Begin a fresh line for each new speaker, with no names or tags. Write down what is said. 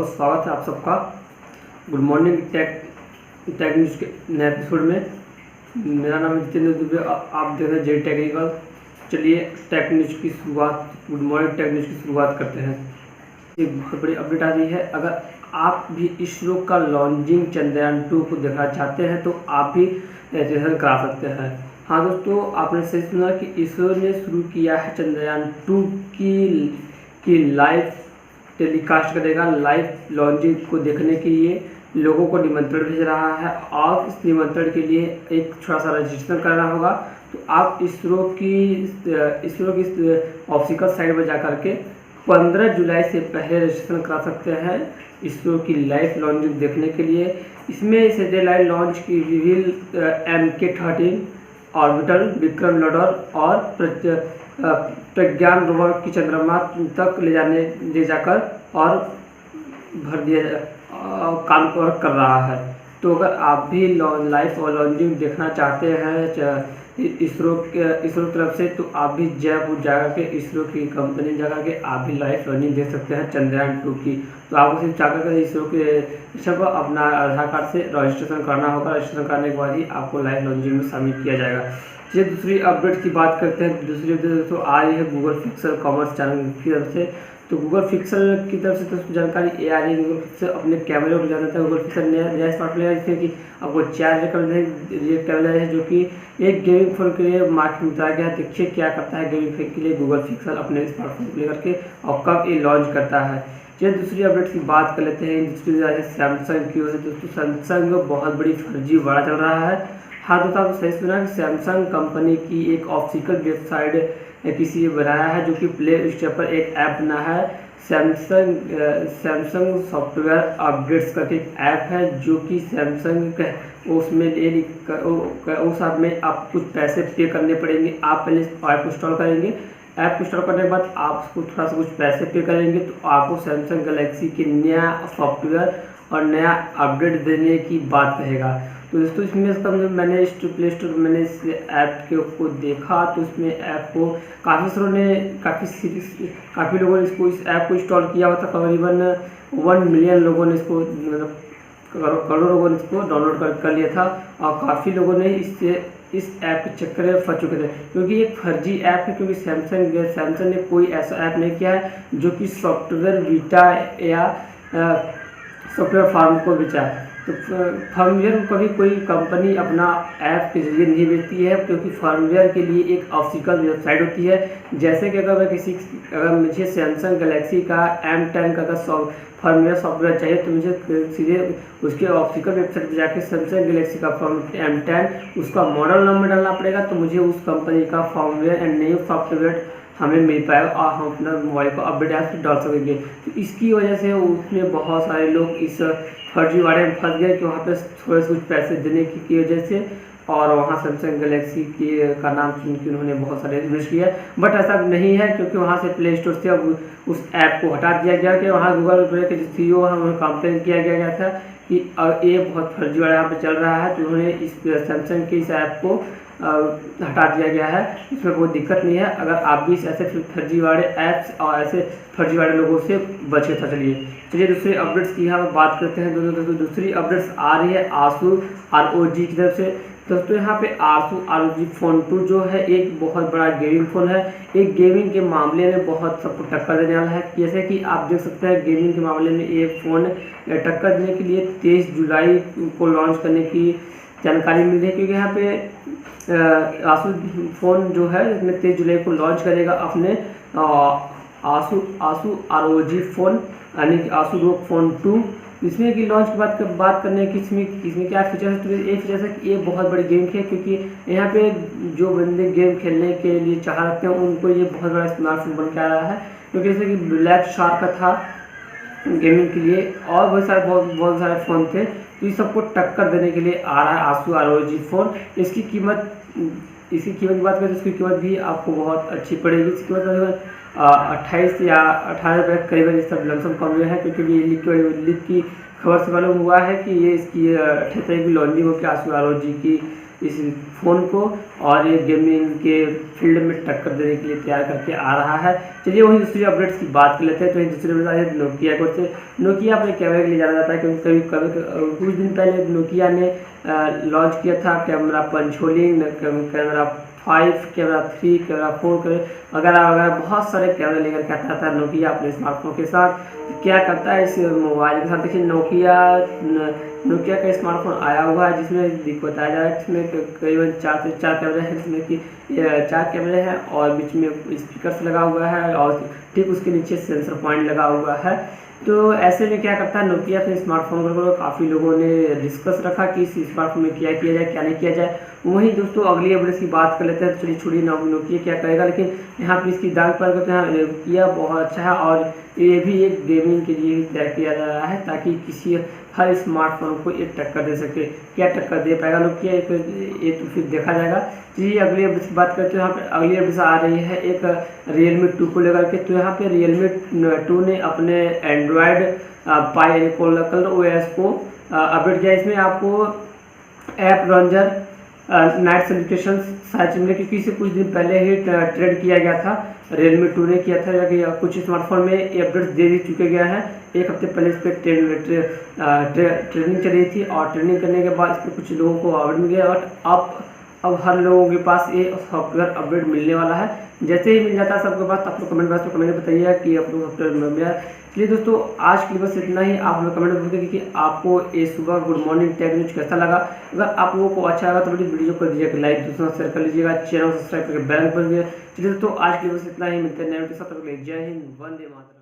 बहुत स्वागत है आप सबका गुड मॉर्निंग टेक न्यूज़ के नए एपिसोड में। मेरा नाम है जितेंद्र दुबे, आप देख रहे हैं जे टेक्निकल। चलिए टेक न्यूज़ की शुरुआत, गुड मॉर्निंग टेक न्यूज़ की शुरुआत करते हैं। एक बहुत बड़ी अपडेट आ रही है। अगर आप भी इसरो का लॉन्चिंग चंद्रयान 2 को देखना चाहते हैं तो आप भी रजिस्ट्रेशन करा सकते हैं। हाँ दोस्तों, आपने सही सुना कि इसरो ने शुरू किया है चंद्रयान 2 की लाइव टेलीकास्ट करेगा। लाइव लॉन्चिंग को देखने के लिए लोगों को निमंत्रण भेज रहा है और इस निमंत्रण के लिए एक छोटा सा रजिस्ट्रेशन करना होगा। तो आप इसरो की ऑफिशियल साइट पर जाकर के 15 जुलाई से पहले रजिस्ट्रेशन करा सकते हैं इसरो की लाइव लॉन्चिंग देखने के लिए। इसमें सैटेलाइट लॉन्च की reveal MK13 orbital Vikram lander और प्रज्ञान रोवर की चंद्रमा तक ले जाकर और भर दिया काम कर रहा है। तो अगर आप भी लाइव लॉन्चिंग देखना चाहते हैं इसरो तरफ से, तो आप भी जयपुर जाकर के इसरो की कंपनी जाकर के आप भी लाइव लॉन्चिंग देख सकते हैं चंद्रयान 2 की। तो आपको सिर्फ जाकर के इसरो के को अपना आधार कार्ड से रजिस्ट्रेशन करना होगा। रजिस्ट्रेशन करने के बाद ही आपको लाइव लॉन्चिंग में शामिल किया जाएगा। ये दूसरी अपडेट की बात करते हैं। दूसरी अपडेट तो आ रही है गूगल पिक्सल कॉमर्स चैनल की तरफ से। तो गूगल पिक्सल की तरफ से तो जानकारी ये आ रही है, गूगल पिक्सल अपने कैमरे को जाना था। गूगल पिक्सल नया स्मार्टफोन है जिसमें कि आपको 4 कैमरा है जो कि एक गेमिंग फोन के लिए मार्केट में उतारा गया है। देखिए क्या करता है गेमिंग फोन के लिए गूगल पिक्सल अपने स्मार्टफोन को लेकर के और कब ये लॉन्च करता है। चलिए दूसरी अपडेट की बात कर लेते हैं। दूसरी सैमसंग की वजह से दोस्तों सैमसंग बहुत बड़ी फर्जी वाड़ा चल रहा है। हाँ दोस्तों, आपको सही सुना कि सैमसंग कंपनी की एक ऑफिशियल वेबसाइट किसी ने बनाया है जो कि प्ले स्टोर पर एक ऐप बना है। सैमसंग सॉफ्टवेयर अपडेट्स करके एक ऐप है जो कि सैमसंग उसमें उस ऐप में आप कुछ पैसे पे करने पड़ेंगे। आप पहले ऐप इंस्टॉल करेंगे, ऐप इंस्टॉल करने के बाद आप उसको थोड़ा सा कुछ पैसे पे करेंगे तो आपको सैमसंग गैलेक्सी के नया सॉफ्टवेयर और नया अपडेट देने की बात कहेगा। तो दोस्तों इसमें मैंने प्ले स्टोर में मैंने इस ऐप को देखा तो इसमें ऐप को काफ़ी लोगों ने इस ऐप को इंस्टॉल किया हुआ था। तकरीबन 1 मिलियन लोगों ने इसको मतलब करोड़ों लोगों ने इसको डाउनलोड कर लिया था और काफ़ी लोगों ने इस ऐप के चक्कर में फंस चुके थे क्योंकि ये फर्जी ऐप है। क्योंकि सैमसंग ने कोई ऐसा ऐप नहीं किया है जो कि सॉफ्टवेयर बीटा या सॉफ्टवेयर फार्म को बेचा है। तो फर्मवेयर को कभी कोई कंपनी अपना ऐप के जरिए नहीं बेचती है क्योंकि फर्मवेयर के लिए एक ऑफिशियल वेबसाइट होती है। जैसे कि अगर मुझे सैमसंग गैलेक्सी का M10 का फर्मवेयर सॉफ्टवेयर चाहिए तो मुझे सीधे उसके ऑफिशियल वेबसाइट पर जाकर सैमसंग गैलेक्सी का M10 उसका मॉडल नंबर डालना पड़ेगा तो मुझे उस कंपनी का फर्मवेयर एंड न्यू सॉफ्टवेयर हमें मिल पाएगा और हम अपना मोबाइल को अपडेट ऐप डाल सकेंगे। तो इसकी वजह से उसमें बहुत सारे लोग इस फर्जीवाड़े में फंस गए कि वहाँ पे थोड़े से कुछ पैसे देने की वजह से और वहाँ सैमसंग गैलेक्सी का नाम सुन के उन्होंने बहुत सारे इन्वेस्ट किया। बट ऐसा नहीं है क्योंकि वहाँ से प्ले स्टोर से अब उस ऐप को हटा दिया गया कि वहाँ गूगल पे के जो CEO है उन्हें कंप्लेन किया गया था कि ये बहुत फर्जीवाड़ा यहाँ पे चल रहा है। तो उन्होंने इस सैमसंग के इस ऐप को हटा दिया गया है। इसमें कोई दिक्कत नहीं है अगर आप भी ऐसे फर्जीवाड़े ऐप्स और ऐसे फर्जीवाड़े लोगों से बचे था। चलिए दूसरी अपडेट्स की यहाँ पर बात करते हैं। दोस्तों दूसरी अपडेट्स आ रही है Asus RoG की तरफ से। दोस्तों यहाँ पे Asus RoG Phone 2 जो है एक बहुत बड़ा गेमिंग फ़ोन है। एक गेमिंग के मामले में बहुत सबको टक्कर देने वाला है। जैसे कि आप देख सकते हैं गेमिंग के मामले में एक फ़ोन टक्कर देने के लिए 23 जुलाई को लॉन्च करने की जानकारी मिली है। क्योंकि यहाँ पे Asus फ़ोन जो है इसमें 23 जुलाई को लॉन्च करेगा अपने Asus RoG फ़ोन यानी कि Asus RoG Phone 2। इसमें की लॉन्च की बात करने की इसमें क्या फीचर है। तो ये फीचर है कि ये बहुत बड़ी गेम है क्योंकि यहाँ पे जो बंदे गेम खेलने के लिए चाह रखते हैं उनको ये बहुत बड़ा स्मार्टफोन बन के आ रहा है। क्योंकि जैसे कि ब्लैक शार्क का था गेमिंग के लिए और बहुत सारे फ़ोन थे तो इस सबको टक्कर देने के लिए आ रहा है Asus RoG फ़ोन। इसकी कीमत की बात करें तो इसकी कीमत भी आपको बहुत अच्छी पड़ेगी। इसकी कीमत करीबन 28 या 18 रुपये करीबन इस सब लमसम कम हुआ है। क्योंकि ये लीक की खबर से मालूम हुआ है कि ये इसकी 28 तारीख की लॉन्चिंग होगी Asus RoG की इस फ़ोन को और ये गेमिंग के फील्ड में टक्कर देने के लिए तैयार करके आ रहा है। चलिए वहीं दूसरी अपडेट्स की बात कर लेते हैं। तो दूसरी अपडेट आई नोकिया को से। नोकिया अपने कैमरे के लिए जाना जाता है, क्योंकि कभी कभी कुछ दिन पहले नोकिया ने लॉन्च किया था कैमरा पंच होलिंग, कैमरा 5, कैमरा 3, कैमरा 4 वगैरह वगैरह बहुत सारे कैमरे लेकर के आता था नोकिया अपने स्मार्टफोन के साथ। तो क्या करता है इस मोबाइल के साथ, देखिए नोकिया का स्मार्टफोन आया हुआ है जिसमें बताया जा रहा है इसमें करीबन 4 से 4 कैमरे हैं, जिसमें कि 4 कैमरे हैं और बीच में स्पीकर लगा हुआ है और ठीक उसके नीचे सेंसर पॉइंट लगा हुआ है। तो ऐसे में क्या करता है नोकिया अपने स्मार्टफोन को, काफ़ी लोगों ने डिस्कस रखा कि इस स्मार्टफोन में क्या किया जाए क्या नहीं किया जाए। वहीं दोस्तों अगली अपडेट की बात कर लेते हैं। चलिए छोड़िए नोकिया क्या करेगा, लेकिन यहाँ पर इसकी दाग पर तो यहाँ नोकिया बहुत अच्छा है और ये भी एक गेमिंग के लिए तैयार किया जा रहा है ताकि किसी हर स्मार्टफोन को एक टक्कर दे सके। क्या टक्कर दे पाएगा नोकिया ये तो फिर देखा जाएगा। चलिए अगली अपडेट की बात करते हैं। यहाँ पे अगली अपडेट आ रही है एक Realme 2 को लेकर के। तो यहाँ पे Realme 2 ने अपने एंड्रॉयड पाई कलर OS को अपडेट किया। इसमें आपको ऐप लॉन्चर नाइट सेलिब्रेशन शायद मिले, क्योंकि इसे कुछ दिन पहले ही ट्रेड किया गया था, Realme 2 ने किया था कि कुछ स्मार्टफोन में ये अपडेट्स दे दी चुके गया है। एक हफ्ते पहले इस पर ट्रेनिंग चल रही थी और ट्रेनिंग करने के बाद इस पर कुछ लोगों को अपडेट मिल गया और अब हर लोगों के पास ये सॉफ्टवेयर अपडेट मिलने वाला है। जैसे ही मिल जाता है सबके पास, आप लोग कमेंट बॉक्स में कमेंट बताइए कि आप लोग सॉफ्टवेयर मिल गया। चलिए दोस्तों आज के लिए बस इतना ही। आप हमें कमेंट बताइए कि आपको ये सुबह गुड मॉर्निंग टेक न्यूज कैसा लगा। अगर आप लोगों को अच्छा लगा तो वीडियो को दीजिएगा लाइक, दूसरों शेयर कर लीजिएगा, चैनल सब्सक्राइब करके बेल पर दीजिए। चलिए दोस्तों आज के लिए बस इतना ही, मिलते हैं नए वीडियो के साथ। जय हिंद, वंदे मातरम।